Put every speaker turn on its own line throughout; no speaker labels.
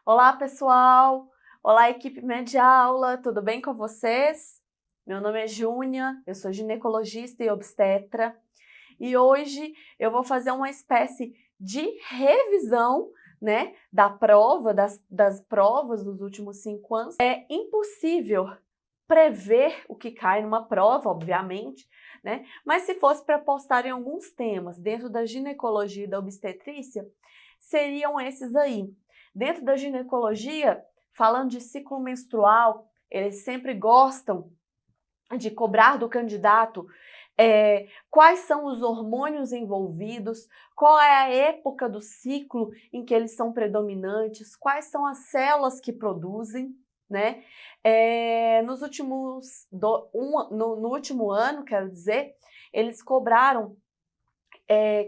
Olá, pessoal! Olá, equipe Média Aula, tudo bem com vocês? Meu nome é Júnia, eu sou ginecologista e obstetra e hoje eu vou fazer uma espécie de revisão, né, das provas dos últimos 5 anos. É impossível prever o que cai numa prova, obviamente, né? Mas se fosse para postar em alguns temas dentro da ginecologia e da obstetrícia, seriam esses aí. Dentro da ginecologia, falando de ciclo menstrual, eles sempre gostam de cobrar do candidato quais são os hormônios envolvidos, qual é a época do ciclo em que eles são predominantes, quais são as células que produzem, né? No último ano, quero dizer, eles cobraram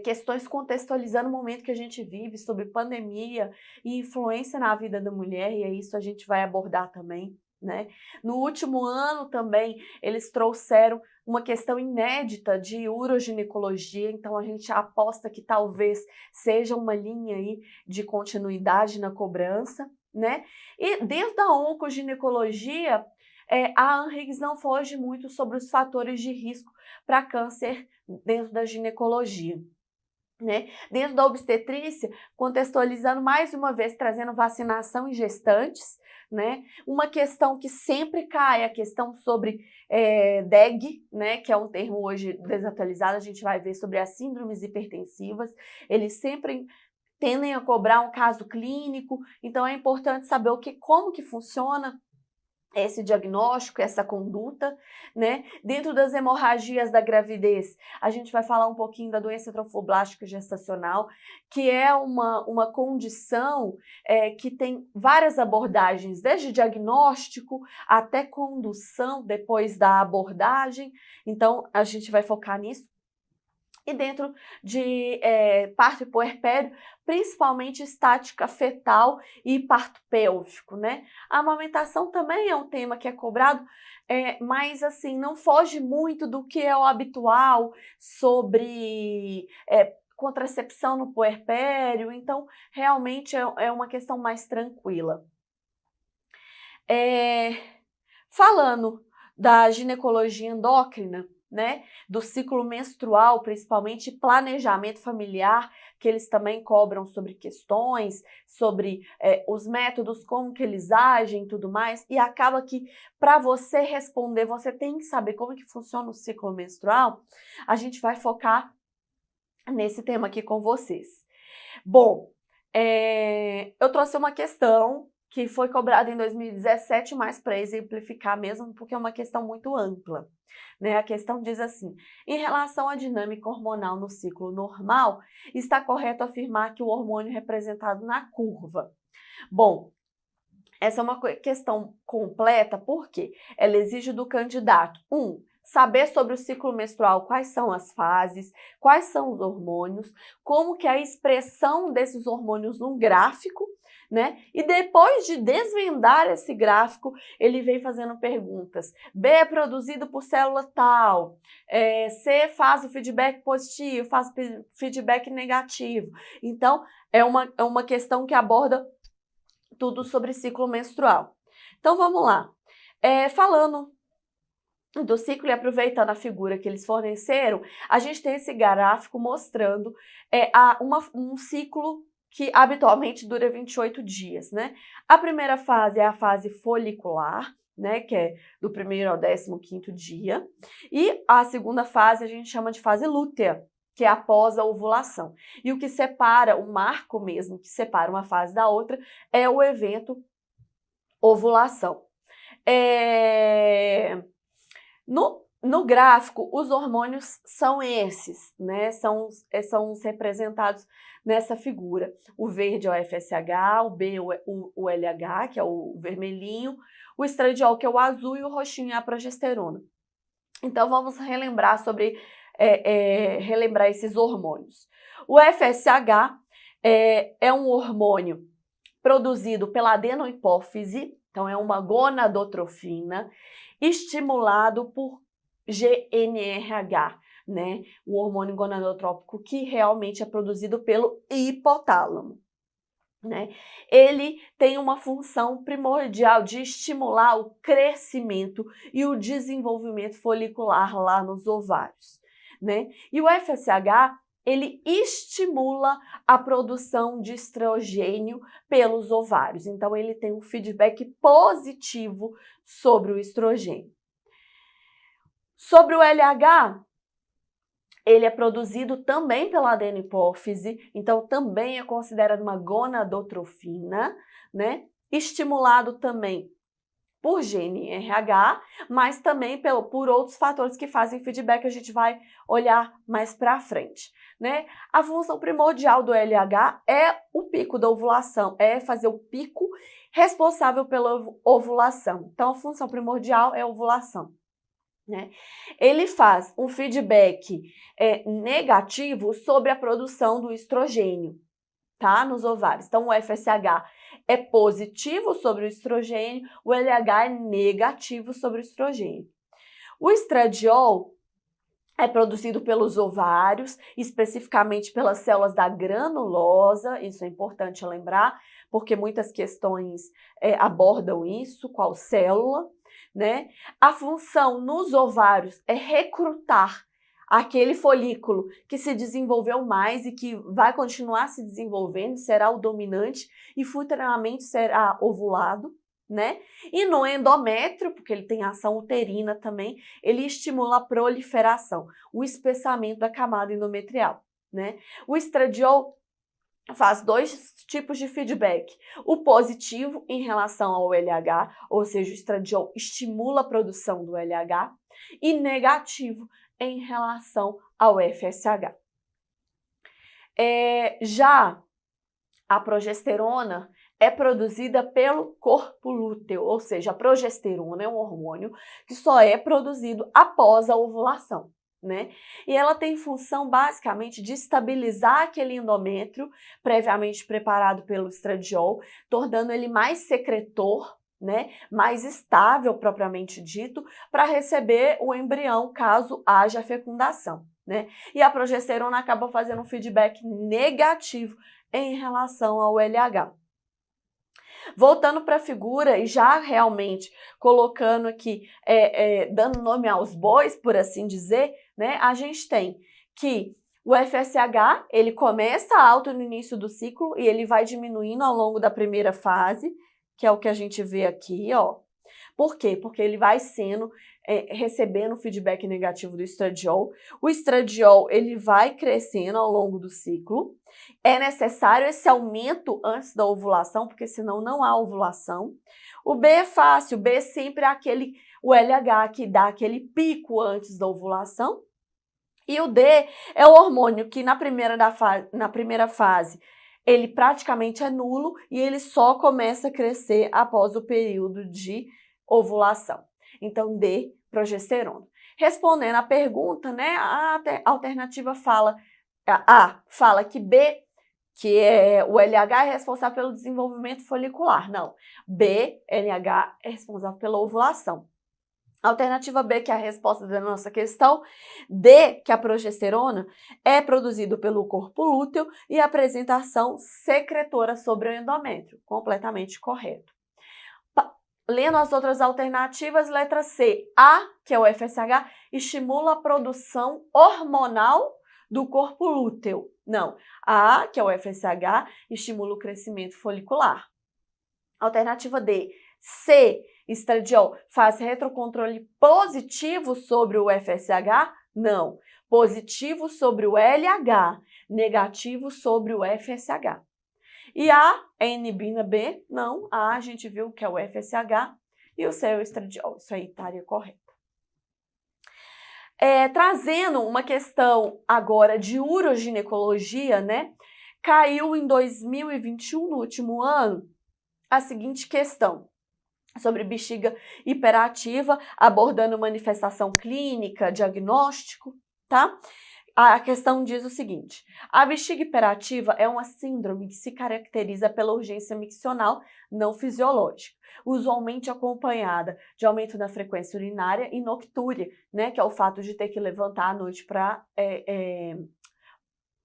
questões contextualizando o momento que a gente vive, sobre pandemia e influência na vida da mulher, e é isso a gente vai abordar também, né? No último ano também, eles trouxeram uma questão inédita de uroginecologia, então a gente aposta que talvez seja uma linha aí de continuidade na cobrança, né? E dentro da oncoginecologia, a ANRIGS não foge muito sobre os fatores de risco para câncer dentro da ginecologia, né? Dentro da obstetrícia, contextualizando mais uma vez, trazendo vacinação em gestantes, né? Uma questão que sempre cai, a questão sobre DEG, né? Que é um termo hoje desatualizado, a gente vai ver sobre as síndromes hipertensivas, eles sempre tendem a cobrar um caso clínico, então é importante saber como que funciona esse diagnóstico, essa conduta, né? Dentro das hemorragias da gravidez, a gente vai falar um pouquinho da doença trofoblástica gestacional, que é uma condição que tem várias abordagens, desde diagnóstico até condução depois da abordagem, então a gente vai focar nisso. E dentro de parto e puerpério, principalmente estática fetal e parto pélvico, né? A amamentação também é um tema que é cobrado, mas assim, não foge muito do que é o habitual sobre contracepção no puerpério, então realmente é uma questão mais tranquila. Falando da ginecologia endócrina, né, do ciclo menstrual, principalmente planejamento familiar, que eles também cobram sobre questões, sobre os métodos, como que eles agem e tudo mais, e acaba que para você responder, você tem que saber como que funciona o ciclo menstrual, a gente vai focar nesse tema aqui com vocês. Bom, eu trouxe uma questão que foi cobrada em 2017, mas para exemplificar mesmo, porque é uma questão muito ampla, né? A questão diz assim: em relação à dinâmica hormonal no ciclo normal, está correto afirmar que o hormônio representado na curva. Bom, essa é uma questão completa, porque ela exige do candidato, saber sobre o ciclo menstrual, quais são as fases, quais são os hormônios, como que é a expressão desses hormônios num gráfico, né? E depois de desvendar esse gráfico, ele vem fazendo perguntas. B é produzido por célula tal, C faz o feedback positivo, faz feedback negativo. Então, é uma questão que aborda tudo sobre ciclo menstrual. Então vamos lá. Falando do ciclo e aproveitando a figura que eles forneceram, a gente tem esse gráfico mostrando um ciclo que habitualmente dura 28 dias, né? A primeira fase é a fase folicular, né, que é do 1º ao 15º dia, e a segunda fase a gente chama de fase lútea, que é após a ovulação. E o que separa, o marco mesmo, que separa uma fase da outra, é o evento ovulação. No gráfico, os hormônios são esses, né? São os representados nessa figura. O verde é o FSH, o B é o LH, que é o vermelhinho, o estradiol, que é o azul, e o roxinho é a progesterona. Então, vamos relembrar relembrar esses hormônios. O FSH é um hormônio produzido pela adenohipófise, então é uma gonadotrofina, estimulado por GnRH, né? O hormônio gonadotrópico que realmente é produzido pelo hipotálamo. né? Ele tem uma função primordial de estimular o crescimento e o desenvolvimento folicular lá nos ovários, né? E o FSH, ele estimula a produção de estrogênio pelos ovários. Então, ele tem um feedback positivo sobre o estrogênio. Sobre o LH, ele é produzido também pela adenopófise, então também é considerado uma gonadotrofina, né? Estimulado também por GNRH, mas também por outros fatores que fazem feedback, a gente vai olhar mais para frente, né? A função primordial do LH é o pico da ovulação, é fazer o pico responsável pela ovulação. Então, a função primordial é a ovulação, né? Ele faz um feedback negativo sobre a produção do estrogênio, tá? Nos ovários. Então, o FSH é positivo sobre o estrogênio, o LH é negativo sobre o estrogênio. O estradiol é produzido pelos ovários, especificamente pelas células da granulosa, isso é importante lembrar, porque muitas questões abordam isso, qual célula, né? A função nos ovários é recrutar aquele folículo que se desenvolveu mais e que vai continuar se desenvolvendo, será o dominante e futuramente será ovulado, né? E no endométrio, porque ele tem ação uterina também, ele estimula a proliferação, o espessamento da camada endometrial, né? O estradiol faz dois tipos de feedback. O positivo em relação ao LH, ou seja, o estradiol estimula a produção do LH, e negativo em relação ao FSH. Já a progesterona é produzida pelo corpo lúteo, ou seja, a progesterona é um hormônio que só é produzido após a ovulação, né? E ela tem função basicamente de estabilizar aquele endométrio previamente preparado pelo estradiol, tornando ele mais secretor, né? Mais estável propriamente dito, para receber o embrião caso haja fecundação, né? E a progesterona acaba fazendo um feedback negativo em relação ao LH. Voltando para a figura e já realmente colocando aqui, dando nome aos bois, por assim dizer, né? A gente tem que o FSH, ele começa alto no início do ciclo e ele vai diminuindo ao longo da primeira fase, que é o que a gente vê aqui, ó. Por quê? Porque ele vai recebendo feedback negativo do estradiol. O estradiol, ele vai crescendo ao longo do ciclo. É necessário esse aumento antes da ovulação, porque senão não há ovulação. O B é fácil, o B sempre é o LH que dá aquele pico antes da ovulação. E o D é o hormônio que na primeira fase ele praticamente é nulo e ele só começa a crescer após o período de ovulação. Então, D, progesterona. Respondendo à pergunta, né, a alternativa fala que B, que é o LH, é responsável pelo desenvolvimento folicular. Não, B, LH, é responsável pela ovulação. Alternativa B, que é a resposta da nossa questão. D, que é a progesterona, é produzido pelo corpo lúteo e a apresentação secretora sobre o endométrio. Completamente correto. Lendo as outras alternativas, letra C, A, que é o FSH, estimula a produção hormonal do corpo lúteo. Não, A, que é o FSH, estimula o crescimento folicular. Alternativa D, C, estradiol, faz retrocontrole positivo sobre o FSH? Não, positivo sobre o LH, negativo sobre o FSH. E A é inibina B? Não, A gente viu que é o FSH e o C é o estradiol, isso aí estaria correto. Trazendo uma questão agora de uroginecologia, né? Caiu em 2021, no último ano, a seguinte questão sobre bexiga hiperativa, abordando manifestação clínica, diagnóstico, tá? A questão diz o seguinte: a bexiga hiperativa é uma síndrome que se caracteriza pela urgência miccional não fisiológica, usualmente acompanhada de aumento da frequência urinária e noctúria, né, que é o fato de ter que levantar à noite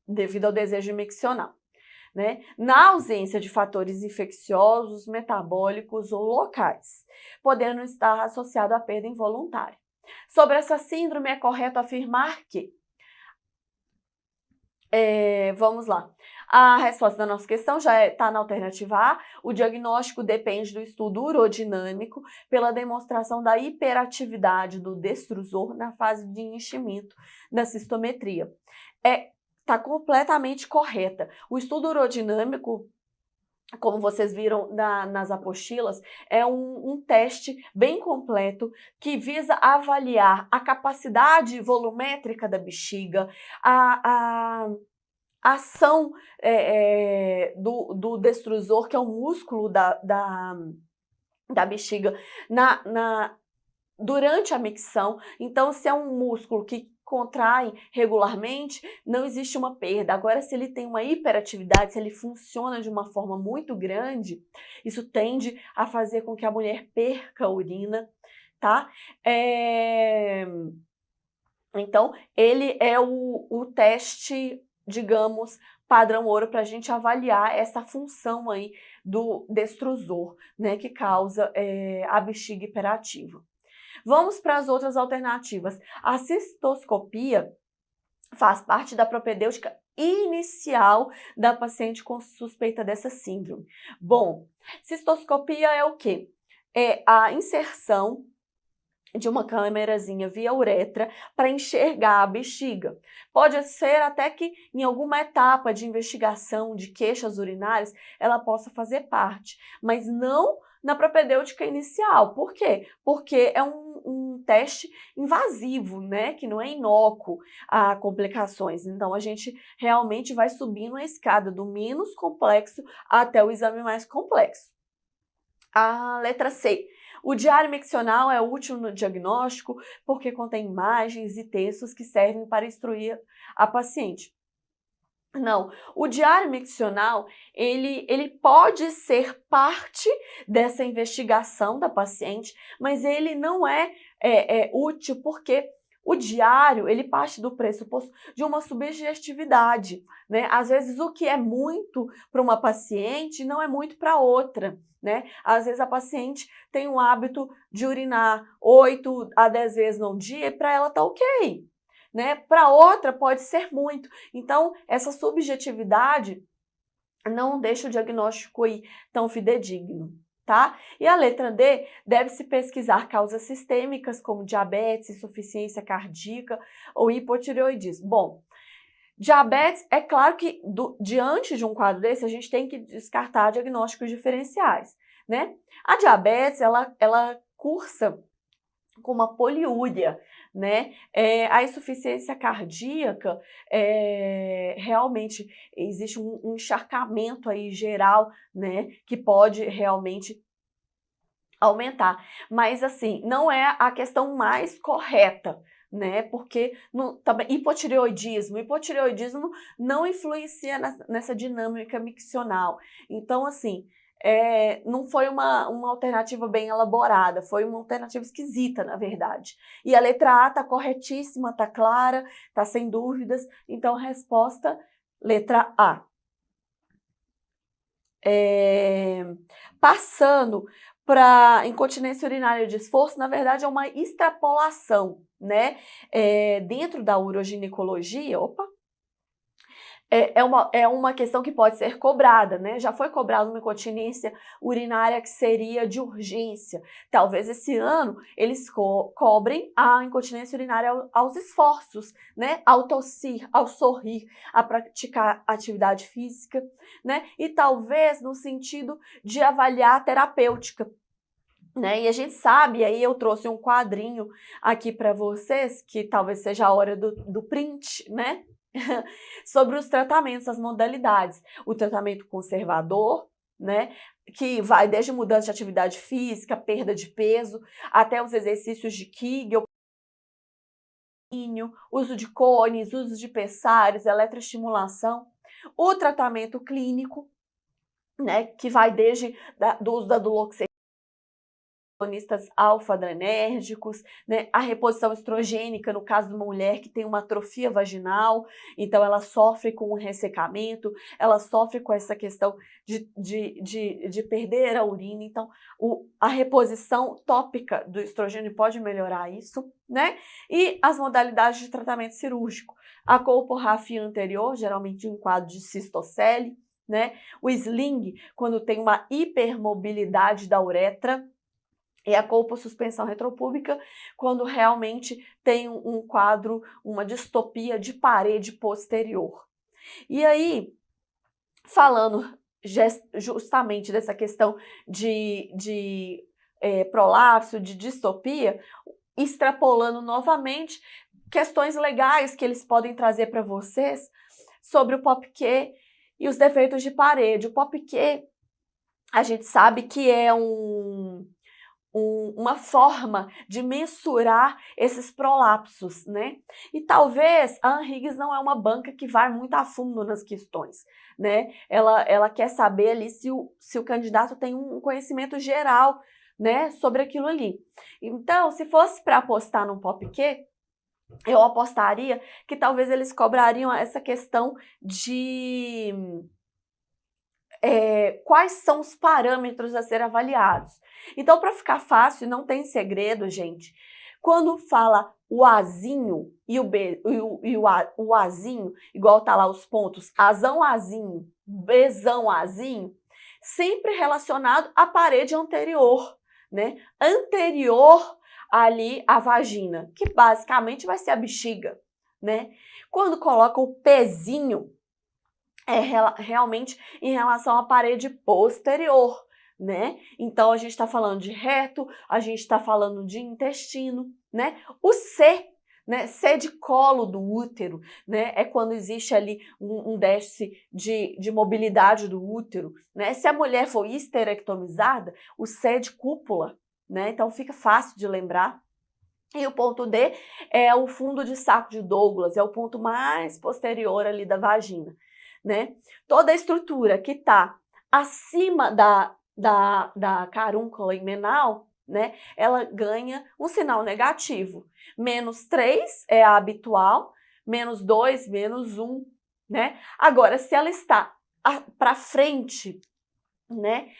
devido ao desejo miccional. né? Na ausência de fatores infecciosos, metabólicos ou locais, podendo estar associado à perda involuntária. Sobre essa síndrome, é correto afirmar que vamos lá. A resposta da nossa questão já está na alternativa A. O diagnóstico depende do estudo urodinâmico pela demonstração da hiperatividade do destrusor na fase de enchimento da cistometria. Está completamente correta. O estudo urodinâmico, como vocês viram nas apostilas, é um teste bem completo que visa avaliar a capacidade volumétrica da bexiga, a ação do destrusor, que é o músculo da bexiga, durante a micção. Então, se é um músculo que contrai regularmente, não existe uma perda. Agora, se ele tem uma hiperatividade, se ele funciona de uma forma muito grande, isso tende a fazer com que a mulher perca a urina, tá? Então, ele é o teste, digamos, padrão ouro para a gente avaliar essa função aí do destrusor, né, que causa a bexiga hiperativa. Vamos para as outras alternativas. A cistoscopia faz parte da propedêutica inicial da paciente com suspeita dessa síndrome. Bom, cistoscopia é o quê? É a inserção de uma câmerazinha via uretra para enxergar a bexiga. Pode ser até que em alguma etapa de investigação de queixas urinárias ela possa fazer parte, mas não na propedêutica inicial. Por quê? Porque é um teste invasivo, né? Que não é inócuo a complicações. Então a gente realmente vai subindo a escada do menos complexo até o exame mais complexo. A letra C. O diário miccional é útil no diagnóstico porque contém imagens e textos que servem para instruir a paciente. Não, o diário miccional, ele pode ser parte dessa investigação da paciente, mas ele não é útil porque o diário, ele parte do pressuposto de uma subjetividade, né? Às vezes o que é muito para uma paciente não é muito para outra, né? Às vezes a paciente tem o hábito de urinar 8 a 10 vezes no dia e para ela tá ok, né? Para outra pode ser muito. Então, essa subjetividade não deixa o diagnóstico aí tão fidedigno, tá? E a letra D, deve-se pesquisar causas sistêmicas como diabetes, insuficiência cardíaca ou hipotireoidismo. Bom, diabetes, é claro que diante de um quadro desse, a gente tem que descartar diagnósticos diferenciais, né? A diabetes, ela cursa com uma poliúria, né? A insuficiência cardíaca, realmente existe um encharcamento aí geral, né? Que pode realmente aumentar. Mas assim, não é a questão mais correta, né? Porque também hipotireoidismo não influencia nessa dinâmica miccional. Então, assim, não foi uma alternativa bem elaborada, foi uma alternativa esquisita, na verdade. E a letra A tá corretíssima, tá clara, tá sem dúvidas. Então, resposta, letra A. Passando para incontinência urinária de esforço, na verdade é uma extrapolação, né? Dentro da uroginecologia, é uma questão que pode ser cobrada, né? Já foi cobrada uma incontinência urinária que seria de urgência. Talvez esse ano eles cobrem a incontinência urinária aos esforços, né? Ao tossir, ao sorrir, a praticar atividade física, né? E talvez no sentido de avaliar a terapêutica, né? E a gente sabe, aí eu trouxe um quadrinho aqui para vocês, que talvez seja a hora do print, né? Sobre os tratamentos, as modalidades. O tratamento conservador, né, que vai desde mudança de atividade física, perda de peso, até os exercícios de Kegel, uso de cones, uso de pessáreos, eletroestimulação. O tratamento clínico, né, que vai desde do uso da duloxetina, agonistas alfa-adrenérgicos, né? A reposição estrogênica, no caso de uma mulher que tem uma atrofia vaginal, então ela sofre com o ressecamento, ela sofre com essa questão de perder a urina, então a reposição tópica do estrogênio pode melhorar isso, né? E as modalidades de tratamento cirúrgico, a colporrafia anterior, geralmente em quadro de cistocele, né? O sling, quando tem uma hipermobilidade da uretra, e a colposuspensão retropúbica, quando realmente tem um quadro, uma distopia de parede posterior. E aí, falando justamente dessa questão de prolapso, de distopia, extrapolando novamente questões legais que eles podem trazer para vocês sobre o POPQ e os defeitos de parede. O POPQ, a gente sabe que é uma forma de mensurar esses prolapsos, né? E talvez a Anhiggs não é uma banca que vai muito a fundo nas questões, né? Ela quer saber ali se o candidato tem um conhecimento geral, né, sobre aquilo ali. Então, se fosse para apostar no POPQ, eu apostaria que talvez eles cobrariam essa questão de quais são os parâmetros a ser avaliados. Então, para ficar fácil, não tem segredo, gente. Quando fala o Azinho e o B e o Azinho, igual tá lá os pontos, Azão Azinho, Bzão Azinho, sempre relacionado à parede anterior, né? Anterior ali à vagina, que basicamente vai ser a bexiga, né? Quando coloca o pezinho, é realmente em relação à parede posterior, né? Então, a gente está falando de reto, a gente está falando de intestino, né? O C, né? C de colo do útero, né? É quando existe ali um déficit de mobilidade do útero, né? Se a mulher for histerectomizada, o C é de cúpula, né? Então, fica fácil de lembrar. E o ponto D é o fundo de saco de Douglas, é o ponto mais posterior ali da vagina, né? Toda a estrutura que está acima da carúncula imenal, né? Ela ganha um sinal negativo. -3 é a habitual, -2, -1, né? Agora, se ela está para frente, né,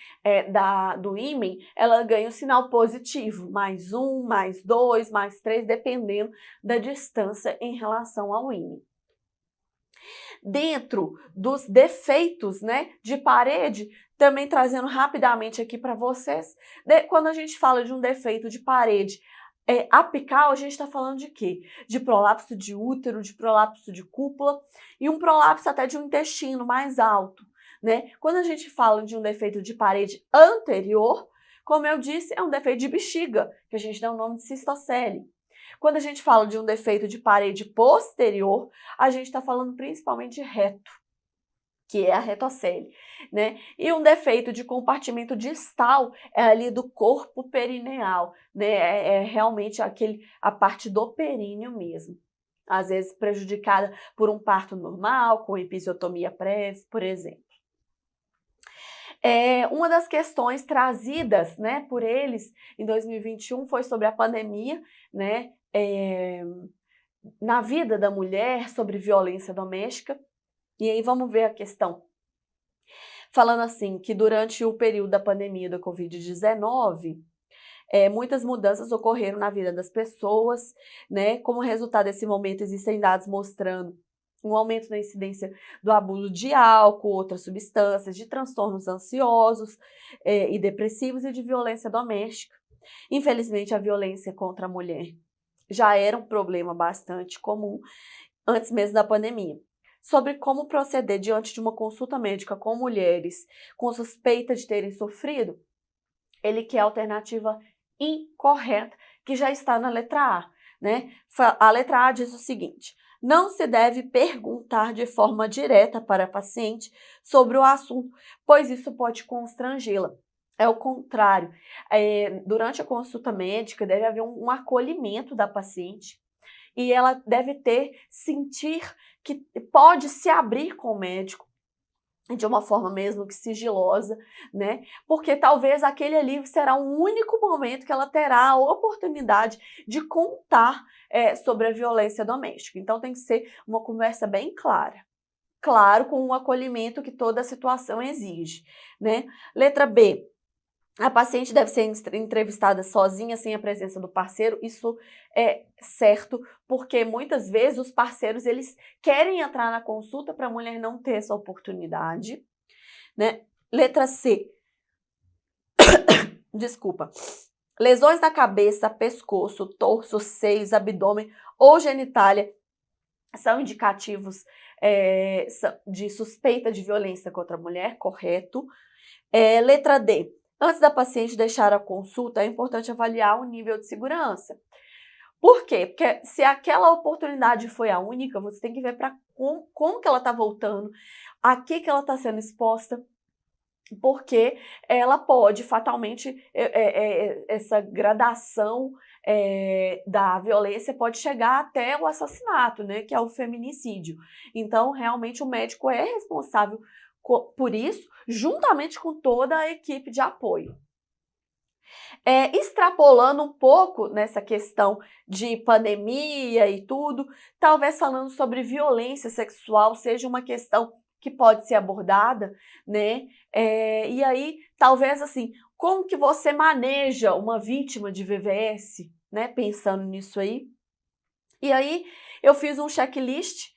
do ímen, ela ganha o sinal positivo, +1, +2, +3, dependendo da distância em relação ao ímen. Dentro dos defeitos, né, de parede, também trazendo rapidamente aqui para vocês, quando a gente fala de um defeito de parede apical, a gente está falando de quê? De prolapso de útero, de prolapso de cúpula e um prolapso até de um intestino mais alto, né? Quando a gente fala de um defeito de parede anterior, como eu disse, é um defeito de bexiga, que a gente dá o nome de cistocele. Quando a gente fala de um defeito de parede posterior, a gente está falando principalmente de reto, que é a retocele, né? E um defeito de compartimento distal é ali do corpo perineal, né? É realmente a parte do períneo mesmo. Às vezes prejudicada por um parto normal, com episiotomia prévia, por exemplo. Uma das questões trazidas, né, por eles em 2021 foi sobre a pandemia, né, na vida da mulher, sobre violência doméstica. E aí vamos ver a questão. Falando assim, que durante o período da pandemia da Covid-19, muitas mudanças ocorreram na vida das pessoas, né? Como resultado desse momento, existem dados mostrando um aumento na incidência do abuso de álcool, outras substâncias, de transtornos ansiosos e depressivos e de violência doméstica. Infelizmente, a violência contra a mulher já era um problema bastante comum antes mesmo da pandemia. Sobre como proceder diante de uma consulta médica com mulheres com suspeita de terem sofrido, ele quer a alternativa incorreta, que já está na letra A, né? A letra A diz o seguinte: não se deve perguntar de forma direta para a paciente sobre o assunto, pois isso pode constrangê-la. É o contrário. Durante a consulta médica, deve haver um acolhimento da paciente e ela deve sentir que pode se abrir com o médico de uma forma mesmo que sigilosa, né? Porque talvez aquele ali será o único momento que ela terá a oportunidade de contar sobre a violência doméstica. Então tem que ser uma conversa bem clara. Claro, com o acolhimento que toda a situação exige, né? Letra B. A paciente deve ser entrevistada sozinha, sem a presença do parceiro. Isso é certo, porque muitas vezes os parceiros eles querem entrar na consulta para a mulher não ter essa oportunidade, né? Letra C. Desculpa. Lesões na cabeça, pescoço, torso, seios, abdômen ou genitália são indicativos de suspeita de violência contra a mulher, correto. Letra D. Antes da paciente deixar a consulta, é importante avaliar o nível de segurança. Por quê? Porque se aquela oportunidade foi a única, você tem que ver para como que ela está voltando, a que ela está sendo exposta, porque ela pode fatalmente, essa gradação da violência pode chegar até o assassinato, né, que é o feminicídio. Então, realmente, o médico é responsável por isso, juntamente com toda a equipe de apoio. Extrapolando um pouco nessa questão de pandemia e tudo, talvez falando sobre violência sexual seja uma questão que pode ser abordada, né? E aí, talvez assim, como que você maneja uma vítima de VVS, né? Pensando nisso aí. E aí, eu fiz um checklist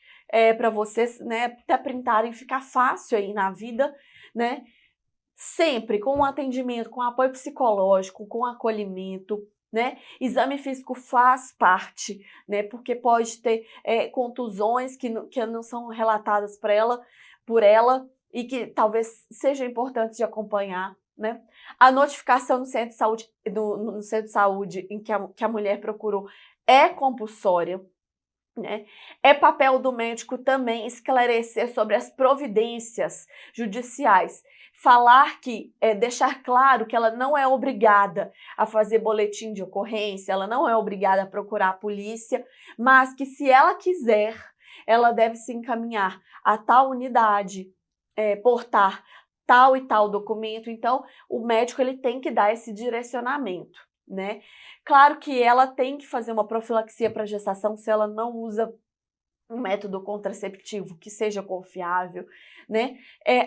para vocês, né? Até printarem, ficar fácil aí na vida, né? Sempre com um atendimento, com apoio psicológico, com acolhimento, né? Exame físico faz parte, né? Porque pode ter contusões que não são relatadas por ela e que talvez seja importante de acompanhar, né? A notificação no centro de saúde, no centro de saúde em que a mulher procurou é compulsória. Né? É papel do médico também esclarecer sobre as providências judiciais, falar que, deixar claro que ela não é obrigada a fazer boletim de ocorrência, ela não é obrigada a procurar a polícia, mas que se ela quiser, ela deve se encaminhar a tal unidade, portar tal e tal documento. Então, o médico ele tem que dar esse direcionamento, né? Claro que ela tem que fazer uma profilaxia para gestação se ela não usa um método contraceptivo que seja confiável, né?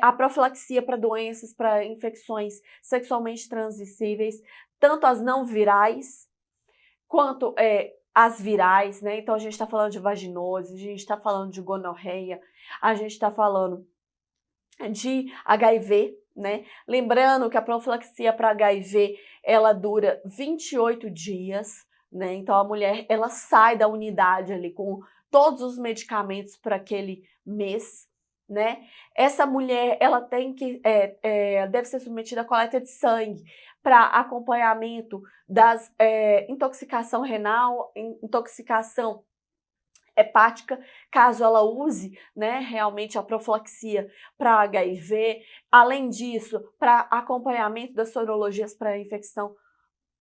A profilaxia para doenças, para infecções sexualmente transmissíveis, tanto as não virais quanto as virais, né? Então a gente está falando de vaginose, a gente está falando de gonorreia, a gente está falando de HIV, né? Lembrando que a profilaxia para HIV, ela dura 28 dias, né? Então a mulher, ela sai da unidade ali com todos os medicamentos para aquele mês, né? Essa mulher, ela tem que, deve ser submetida à coleta de sangue para acompanhamento das intoxicação renal, intoxicação hepática, caso ela use, né, realmente a profilaxia para HIV. Além disso, para acompanhamento das sorologias para infecção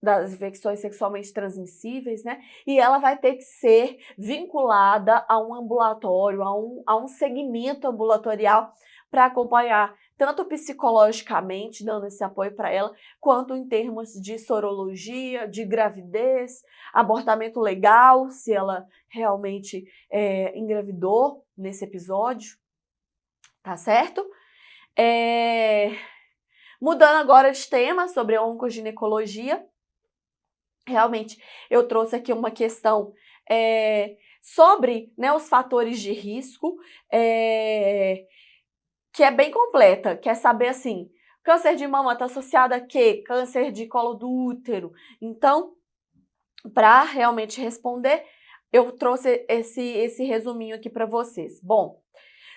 das infecções sexualmente transmissíveis, né? E ela vai ter que ser vinculada a um ambulatório, a um segmento ambulatorial para acompanhar tanto psicologicamente, dando esse apoio para ela, quanto em termos de sorologia, de gravidez, abortamento legal, se ela realmente engravidou nesse episódio, tá certo? Mudando agora de tema sobre a oncoginecologia, realmente eu trouxe aqui uma questão sobre, né, os fatores de risco, que é bem completa, quer saber assim, câncer de mama está associado a quê? Câncer de colo do útero. Então, para realmente responder, eu trouxe esse resuminho aqui para vocês. Bom,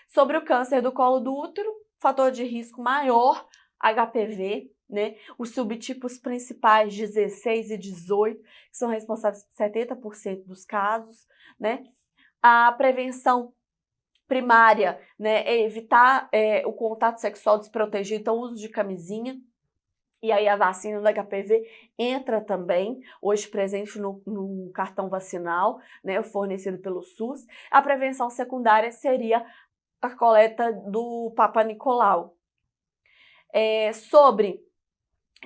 sobre o câncer do colo do útero, fator de risco maior, HPV, né? Os subtipos principais 16 e 18, que são responsáveis por 70% dos casos, né? A prevenção primária, né, é evitar o contato sexual desprotegido, então uso de camisinha. E aí a vacina do HPV entra também, hoje presente no cartão vacinal, né, fornecido pelo SUS. A prevenção secundária seria a coleta do Papa Nicolau. Sobre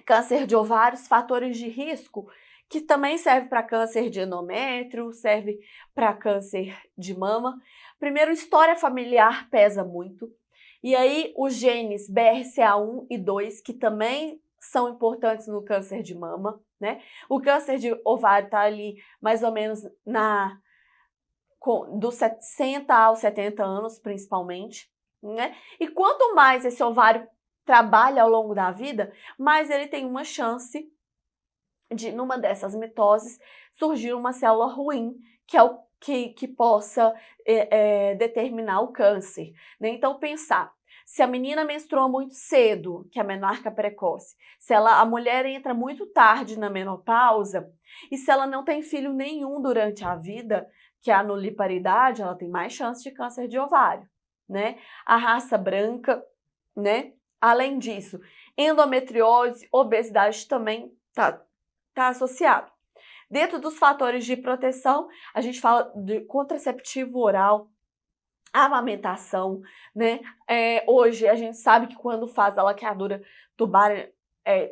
câncer de ovários, fatores de risco, que também serve para câncer de endométrio, serve para câncer de mama. Primeiro, história familiar pesa muito. E aí, os genes BRCA1 e 2, que também são importantes no câncer de mama, né? O câncer de ovário está ali mais ou menos dos 60 aos 70 anos, principalmente, né? E quanto mais esse ovário trabalha ao longo da vida, mais ele tem uma chance de, numa dessas mitoses, surgir uma célula ruim, que é o que possa determinar o câncer, né? Então, pensar, se a menina menstrua muito cedo, que é a menarca precoce, se a mulher entra muito tarde na menopausa, e se ela não tem filho nenhum durante a vida, que é a nuliparidade, ela tem mais chance de câncer de ovário, né? A raça branca, né? Além disso, endometriose, obesidade também tá associado. Dentro dos fatores de proteção, a gente fala de contraceptivo oral, amamentação, né? Hoje a gente sabe que quando faz a laqueadura tubar,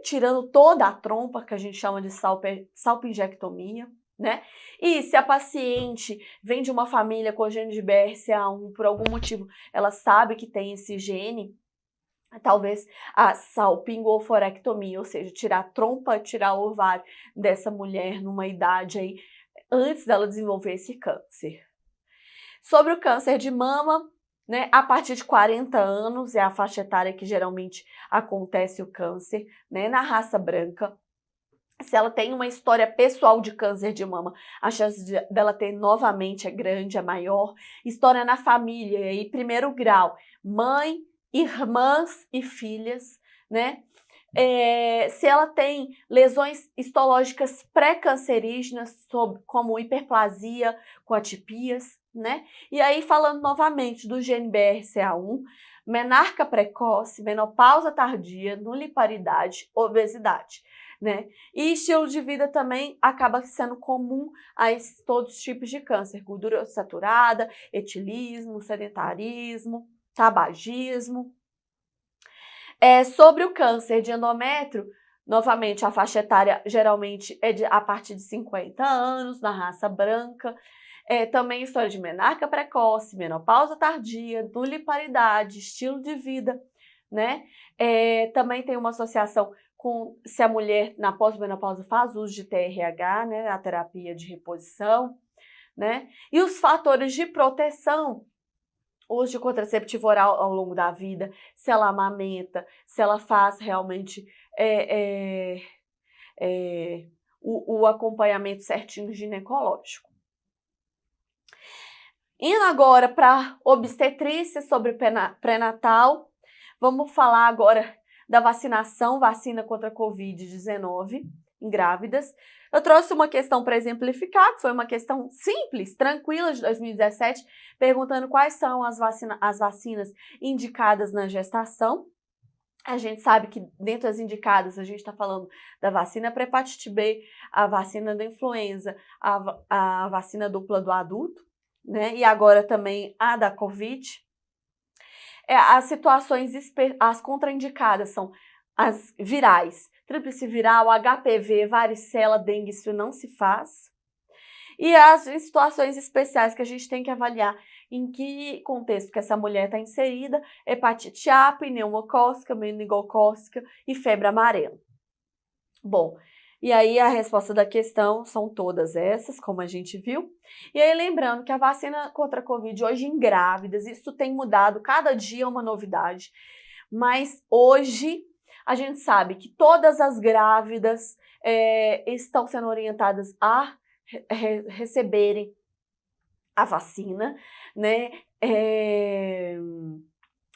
tirando toda a trompa, que a gente chama de salpingectomia, né? E se a paciente vem de uma família com gene de BRCA1, por algum motivo ela sabe que tem esse gene, talvez a salpingoforectomia, ou seja, tirar a trompa, tirar o ovário dessa mulher numa idade aí, antes dela desenvolver esse câncer. Sobre o câncer de mama, né, a partir de 40 anos é a faixa etária que geralmente acontece o câncer, né, na raça branca. Se ela tem uma história pessoal de câncer de mama, a chance dela ter novamente é grande, é maior. História na família, e aí primeiro grau, mãe, irmãs e filhas, né? Se ela tem lesões histológicas pré-cancerígenas, como hiperplasia com atipias, né? E aí, falando novamente do gene BRCA1, menarca precoce, menopausa tardia, nuliparidade, obesidade, né? E estilo de vida também acaba sendo comum a todos os tipos de câncer, gordura saturada, etilismo, sedentarismo, tabagismo. Sobre o câncer de endométrio, novamente a faixa etária geralmente é a partir de 50 anos, na raça branca. Também história de menarca precoce, menopausa tardia, nuliparidade, estilo de vida, né? Também tem uma associação com se a mulher na pós-menopausa faz uso de TRH, né? A terapia de reposição, né? E os fatores de proteção, uso de contraceptivo oral ao longo da vida, se ela amamenta, se ela faz realmente o acompanhamento certinho ginecológico. Indo agora para obstetrícia sobre pré-natal, vamos falar agora da vacinação, vacina contra a Covid-19 em grávidas. Eu trouxe uma questão para exemplificar, que foi uma questão simples, tranquila, de 2017, perguntando quais são as vacinas indicadas na gestação. A gente sabe que dentro das indicadas, a gente está falando da vacina para hepatite B, a vacina da influenza, a vacina dupla do adulto, né? E agora também a da Covid. As situações, as contraindicadas são as virais, tríplice viral, HPV, varicela, dengue, isso não se faz. E as situações especiais que a gente tem que avaliar em que contexto que essa mulher está inserida, hepatite A, pneumocócica, meningocócica e febre amarela. Bom, e aí a resposta da questão são todas essas, como a gente viu. E aí lembrando que a vacina contra a Covid hoje em grávidas, isso tem mudado, cada dia é uma novidade. Mas hoje a gente sabe que todas as grávidas estão sendo orientadas a receberem a vacina, né?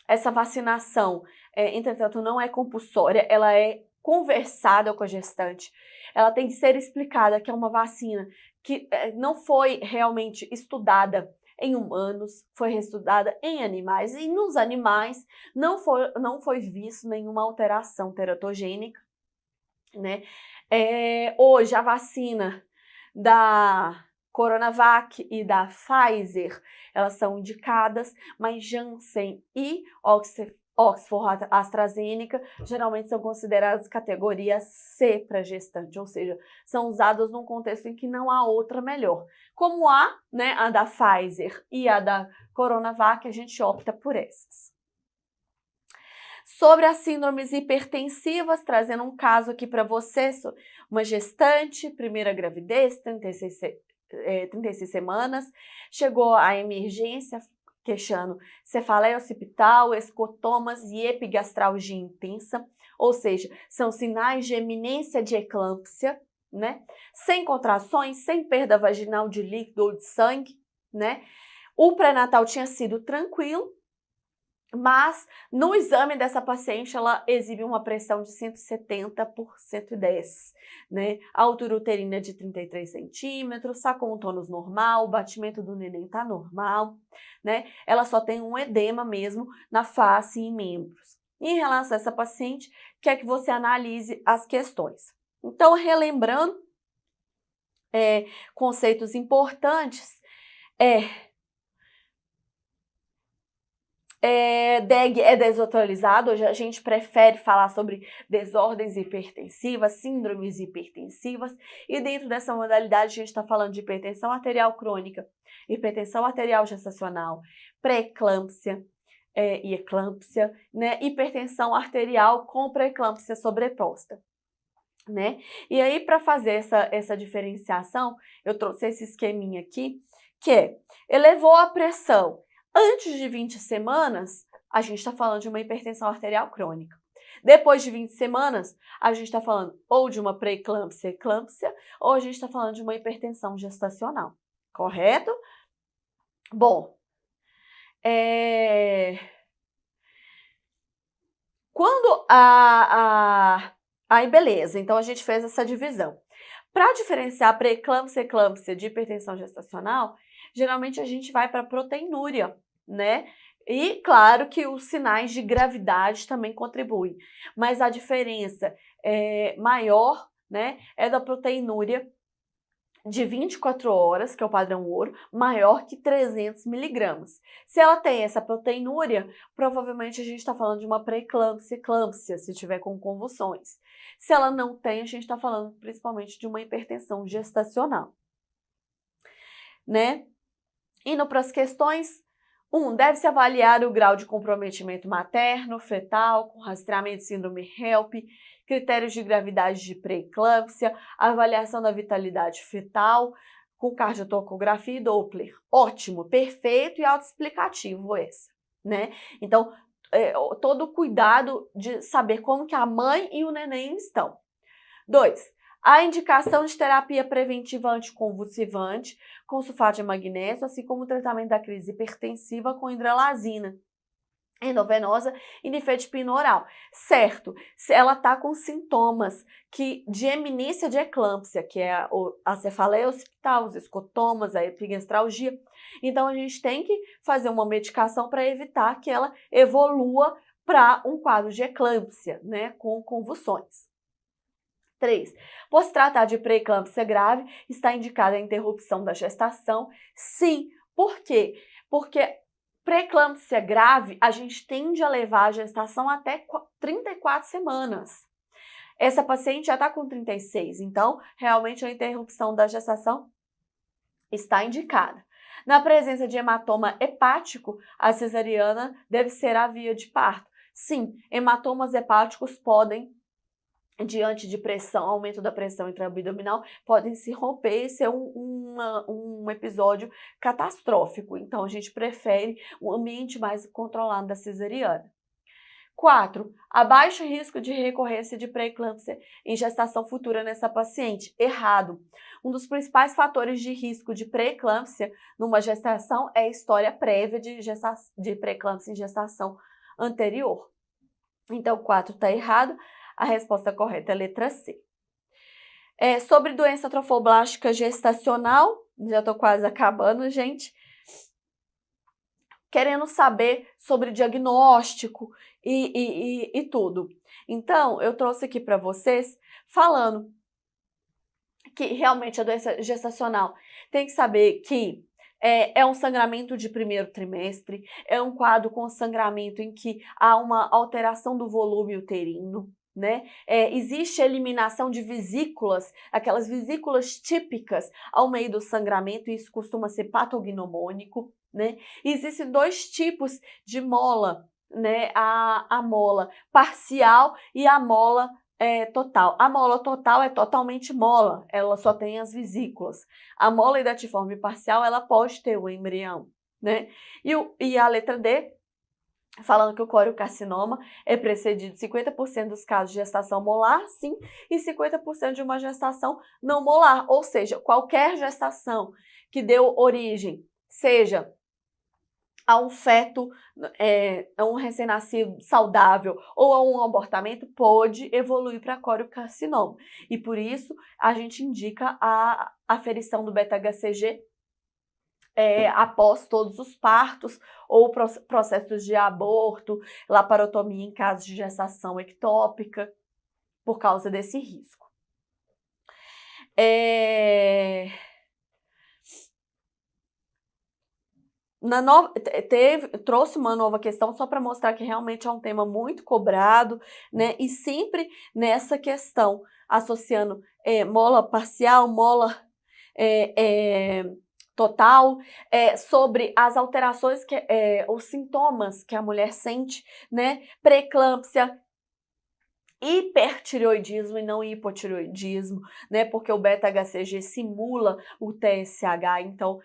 Essa vacinação, entretanto, não é compulsória, ela é conversada com a gestante. Ela tem que ser explicada que é uma vacina que não foi realmente estudada em humanos, foi estudada em animais, e nos animais não foi visto nenhuma alteração teratogênica, né? Hoje, a vacina da Coronavac e da Pfizer, elas são indicadas, mas Janssen e Oxford AstraZeneca geralmente são consideradas categoria C para gestante, ou seja, são usadas num contexto em que não há outra melhor. Como há, né, a da Pfizer e a da Coronavac, a gente opta por essas. Sobre as síndromes hipertensivas, trazendo um caso aqui para vocês, uma gestante, primeira gravidez, 36 semanas, chegou à emergência queixando cefaleia occipital, escotomas e epigastralgia intensa, ou seja, são sinais de eminência de eclâmpsia, né? Sem contrações, sem perda vaginal de líquido ou de sangue, né? O pré-natal tinha sido tranquilo, mas no exame dessa paciente ela exibe uma pressão de 170 por 110, né? A altura uterina de 33 centímetros, tá com o tônus normal, o batimento do neném tá normal, né? Ela só tem um edema mesmo na face e membros. Em relação a essa paciente, quer que você analise as questões. Então, relembrando, conceitos importantes, DEG é desatualizado, hoje a gente prefere falar sobre desordens hipertensivas, síndromes hipertensivas, e dentro dessa modalidade a gente está falando de hipertensão arterial crônica, hipertensão arterial gestacional, pré-eclâmpsia e eclâmpsia, né? Hipertensão arterial com pré-eclâmpsia sobreposta, né? E aí, para fazer essa diferenciação, eu trouxe esse esqueminha aqui, que elevou a pressão antes de 20 semanas, a gente está falando de uma hipertensão arterial crônica. Depois de 20 semanas, a gente está falando ou de uma pré-eclâmpsia, eclâmpsia, ou a gente está falando de uma hipertensão gestacional, correto? Bom, quando aí beleza, então a gente fez essa divisão. Para diferenciar pré-eclâmpsia e eclâmpsia de hipertensão gestacional, geralmente a gente vai para a proteinúria, né? E claro que os sinais de gravidade também contribuem, mas a diferença maior, né, é da proteinúria de 24 horas, que é o padrão ouro, maior que 300 miligramas. Se ela tem essa proteinúria, provavelmente a gente está falando de uma pré-eclâmpsia, eclâmpsia, se tiver com convulsões. Se ela não tem, a gente está falando principalmente de uma hipertensão gestacional, né? Indo para as questões, deve-se avaliar o grau de comprometimento materno, fetal, com rastreamento de síndrome HELP, critérios de gravidade de pré-eclâmpsia, avaliação da vitalidade fetal, com cardiotocografia e Doppler. Ótimo, perfeito e autoexplicativo esse, né? Então, todo o cuidado de saber como que a mãe e o neném estão. 2. A indicação de terapia preventiva anticonvulsivante com sulfato de magnésio, assim como o tratamento da crise hipertensiva com hidralazina endovenosa e nifedipina oral. Certo, se ela está com sintomas de eminência de eclâmpsia, que é a cefaleia occipital, os escotomas, a epigastralgia, então a gente tem que fazer uma medicação para evitar que ela evolua para um quadro de eclâmpsia, né, com convulsões. 3. Por se tratar de pré-eclâmpsia grave, está indicada a interrupção da gestação? Sim. Por quê? Porque pré-eclâmpsia grave, a gente tende a levar a gestação até 34 semanas. Essa paciente já está com 36, então realmente a interrupção da gestação está indicada. Na presença de hematoma hepático, a cesariana deve ser a via de parto. Sim, hematomas hepáticos podem, diante de pressão, aumento da pressão intraabdominal, podem se romper e ser um episódio catastrófico. Então, a gente prefere um ambiente mais controlado da cesariana. 4. Há baixo risco de recorrência de pré-eclâmpsia em gestação futura nessa paciente. Errado. Um dos principais fatores de risco de pré-eclâmpsia numa gestação é a história prévia de pré-eclâmpsia em gestação anterior. Então, 4 está errado. A resposta correta é a letra C. Sobre doença trofoblástica gestacional, já estou quase acabando, gente. Querendo saber sobre diagnóstico e tudo. Então, eu trouxe aqui para vocês falando que realmente a doença gestacional, tem que saber que é um sangramento de primeiro trimestre, é um quadro com sangramento em que há uma alteração do volume uterino, né? Existe eliminação de vesículas, aquelas vesículas típicas ao meio do sangramento, e isso costuma ser patognomônico, né? Existem dois tipos de mola, né? A mola parcial e a mola total. A mola total é totalmente mola, ela só tem as vesículas. A mola hidatiforme parcial, ela pode ter o embrião, né? E a letra D, falando que o coriocarcinoma é precedido de 50% dos casos de gestação molar, sim, e 50% de uma gestação não molar, ou seja, qualquer gestação que deu origem, seja a um feto, a um recém-nascido saudável ou a um abortamento, pode evoluir para coriocarcinoma. E por isso a gente indica a aferição do beta-HCG após todos os partos ou processos de aborto, laparotomia em casos de gestação ectópica, por causa desse risco. Trouxe uma nova questão só para mostrar que realmente é um tema muito cobrado, né? E sempre nessa questão, associando mola parcial, mola total, sobre as alterações, os sintomas que a mulher sente, né? Pré-eclâmpsia, hipertireoidismo e não hipotireoidismo, né? Porque o beta-HCG simula o TSH, então,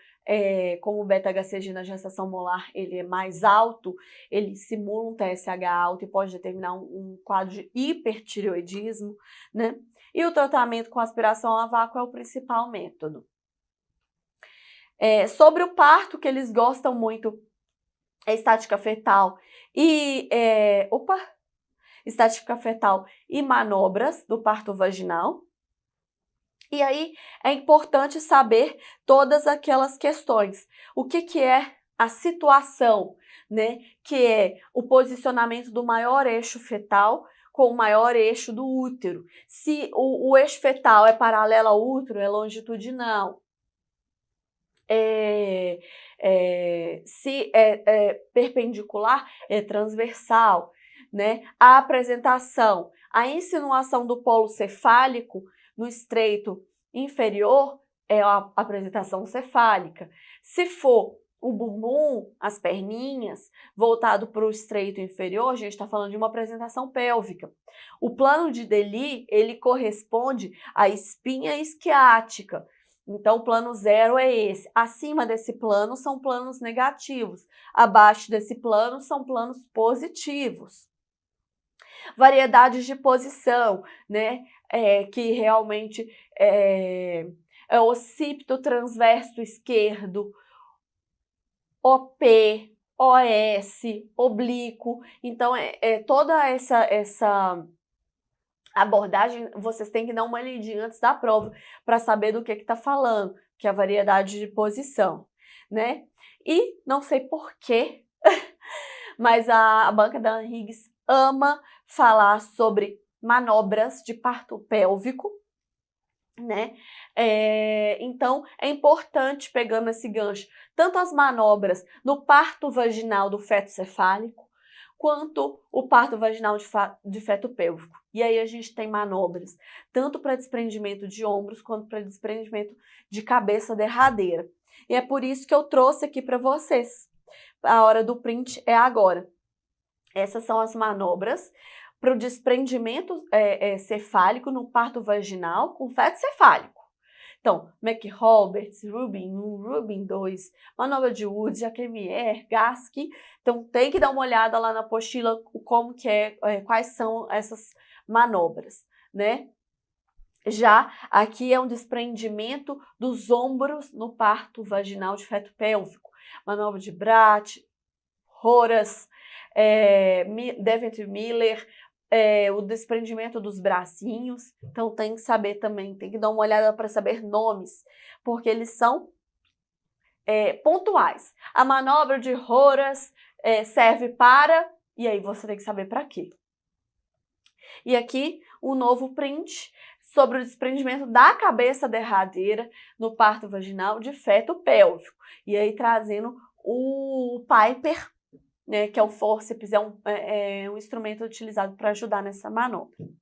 como o beta-HCG na gestação molar ele é mais alto, ele simula um TSH alto e pode determinar um quadro de hipertireoidismo, né? E o tratamento com aspiração a vácuo é o principal método. Sobre o parto, que eles gostam muito, é estática fetal e estática fetal e manobras do parto vaginal. E aí é importante saber todas aquelas questões. O que é a situação, né? Que é o posicionamento do maior eixo fetal com o maior eixo do útero. Se o eixo fetal é paralelo ao útero, é longitudinal. Se é perpendicular, é transversal, né? A apresentação, a insinuação do polo cefálico no estreito inferior é a apresentação cefálica. Se for o bumbum, as perninhas, voltado para o estreito inferior, a gente está falando de uma apresentação pélvica. O plano de Deli, ele corresponde à espinha isquiática. Então, o plano 0 é esse. Acima desse plano são planos negativos. Abaixo desse plano são planos positivos. Variedades de posição, né? Que realmente é o occipito transverso esquerdo, OP, OS, oblíquo. Então, toda essa abordagem, vocês têm que dar uma lidinha antes da prova para saber do que está falando, que é a variedade de posição, né? E não sei porquê, mas a banca da Higgs ama falar sobre manobras de parto pélvico, né? Então, é importante, pegando esse gancho, tanto as manobras no parto vaginal do feto cefálico, quanto o parto vaginal de feto pélvico. E aí a gente tem manobras tanto para desprendimento de ombros quanto para desprendimento de cabeça derradeira. E é por isso que eu trouxe aqui para vocês. A hora do print é agora. Essas são as manobras para o desprendimento cefálico no parto vaginal com feto cefálico. Então, McRoberts, Rubin 1, Rubin 2, manobra de Wood, Jacquemer, Gaski. Então, tem que dar uma olhada lá na apostila como que quais são essas manobras, né? Já aqui é um desprendimento dos ombros no parto vaginal de feto pélvico. Manobra de Bratt, Horace, Deventer-Miller, o desprendimento dos bracinhos. Então tem que saber também, tem que dar uma olhada para saber nomes, porque eles são pontuais. A manobra de Horace serve para, e aí você tem que saber para quê. E aqui o novo print sobre o desprendimento da cabeça derradeira no parto vaginal de feto pélvico. E aí trazendo o Piper, né, que é o fórceps, é um instrumento utilizado para ajudar nessa manobra.